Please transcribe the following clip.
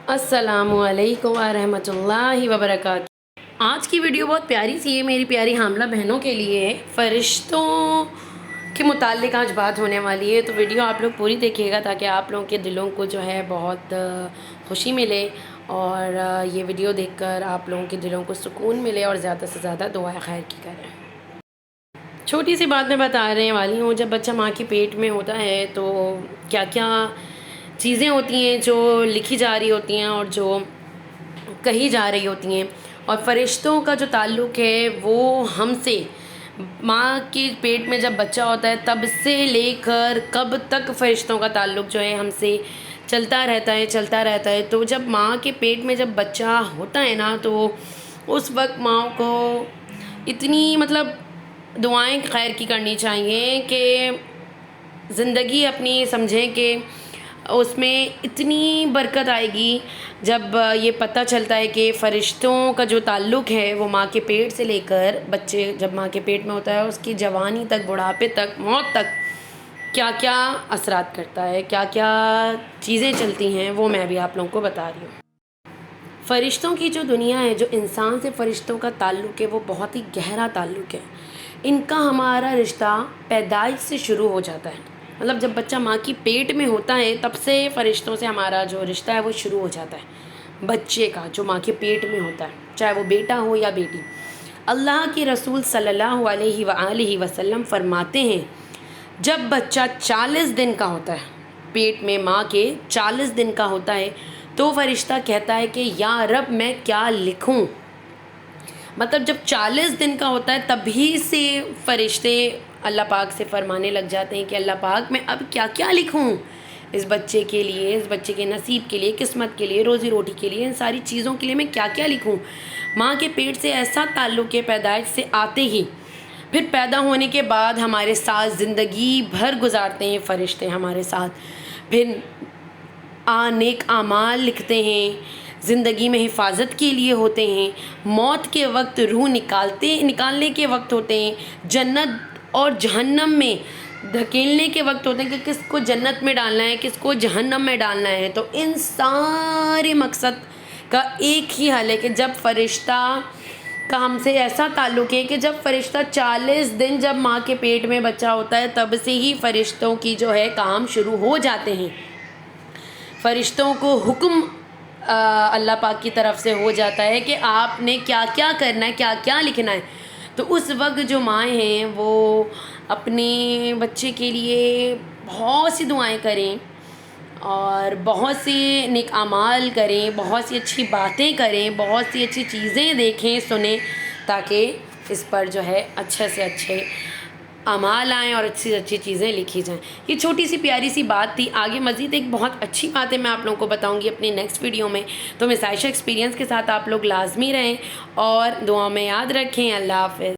السلام علیکم ورحمۃ اللہ وبرکاتہ۔ آج کی ویڈیو بہت پیاری سی ہے میری پیاری حاملہ بہنوں کے لیے۔ فرشتوں کے متعلق آج بات ہونے والی ہے، تو ویڈیو آپ لوگ پوری دیکھیے گا تاکہ آپ لوگوں کے دلوں کو جو ہے بہت خوشی ملے، اور یہ ویڈیو دیکھ کر آپ لوگوں کے دلوں کو سکون ملے، اور زیادہ سے زیادہ دعائیں خیر کی کریں۔ چھوٹی سی بات میں بتانے والی ہوں، جب بچہ ماں کے پیٹ میں ہوتا ہے تو کیا کیا چیزیں ہوتی ہیں جو لکھی جا رہی ہوتی ہیں اور جو کہی جا رہی ہوتی ہیں، اور فرشتوں کا جو تعلق ہے وہ ہم سے، ماں کے پیٹ میں جب بچہ ہوتا ہے تب سے لے کر کب تک فرشتوں کا تعلق جو ہے ہم سے چلتا رہتا ہے۔ تو جب ماں کے پیٹ میں جب بچہ ہوتا ہے نا، تو اس وقت ماں کو اتنی دعائیں خیر کی کرنی چاہیے کہ زندگی اپنی سمجھیں کہ اس میں اتنی برکت آئے گی جب یہ پتہ چلتا ہے کہ فرشتوں کا جو تعلق ہے وہ ماں کے پیٹ سے لے کر بچے جب ماں کے پیٹ میں ہوتا ہے اس کی جوانی تک، بڑھاپے تک، موت تک کیا کیا اثرات کرتا ہے، کیا کیا چیزیں چلتی ہیں، وہ میں بھی آپ لوگوں کو بتا رہی ہوں۔ فرشتوں کی جو دنیا ہے، جو انسان سے فرشتوں کا تعلق ہے، وہ بہت ہی گہرا تعلق ہے۔ ان کا ہمارا رشتہ پیدائش سے شروع ہو جاتا ہے، جب بچہ ماں کی پیٹ میں ہوتا ہے تب سے فرشتوں سے ہمارا جو رشتہ ہے وہ شروع ہو جاتا ہے، بچے کا جو ماں کے پیٹ میں ہوتا ہے، چاہے وہ بیٹا ہو یا بیٹی۔ اللہ کے رسول صلی اللہ علیہ وآلہ وسلم فرماتے ہیں، جب بچہ 40 دن کا ہوتا ہے، پیٹ میں ماں کے 40 دن کا ہوتا ہے، تو فرشتہ کہتا ہے کہ یا رب میں کیا لکھوں۔ جب 40 دن کا ہوتا ہے تبھی سے فرشتے اللہ پاک سے فرمانے لگ جاتے ہیں کہ اللہ پاک میں اب کیا کیا لکھوں اس بچے کے لیے، اس بچے کے نصیب کے لیے، قسمت کے لیے، روزی روٹی کے لیے، ان ساری چیزوں کے لیے میں کیا کیا لکھوں۔ ماں کے پیٹ سے ایسا تعلق ہے، پیدائش سے آتے ہی، پھر پیدا ہونے کے بعد ہمارے ساتھ زندگی بھر گزارتے ہیں فرشتے ہمارے ساتھ، پھر نیک اعمال لکھتے ہیں، زندگی میں حفاظت کے لیے ہوتے ہیں، موت کے وقت روح نکالنے کے وقت ہوتے ہیں، جنت اور جہنم میں دھکیلنے کے وقت ہوتے ہیں کہ کس کو جنت میں ڈالنا ہے، کس کو جہنم میں ڈالنا ہے۔ تو ان سارے مقصد کا ایک ہی حل ہے کہ جب فرشتہ کا ہم سے ایسا تعلق ہے کہ جب فرشتہ 40 دن جب ماں کے پیٹ میں بچہ ہوتا ہے تب سے ہی فرشتوں کی جو ہے کام شروع ہو جاتے ہیں، فرشتوں کو حکم اللہ پاک کی طرف سے ہو جاتا ہے کہ آپ نے کیا کیا کرنا ہے، کیا کیا لکھنا ہے۔ تو اس وقت جو مائیں ہیں وہ اپنے بچے کے لیے بہت سی دعائیں کریں، اور بہت سی نیک اعمال کریں، بہت سی اچھی باتیں کریں، بہت سی اچھی چیزیں دیکھیں، سنیں، تاکہ اس پر جو ہے اچھے سے اچھے اعمال آئیں اور اچھی سے اچھی چیزیں لکھی جائیں۔ یہ چھوٹی سی پیاری سی بات تھی، آگے مزید ایک بہت اچھی بات ہے میں آپ لوگوں کو بتاؤں گی اپنی نیکسٹ ویڈیو میں۔ تو مس عائشہ ایکسپیرینس کے ساتھ آپ لوگ لازمی رہیں اور دعاؤں میں یاد رکھیں۔ اللہ حافظ۔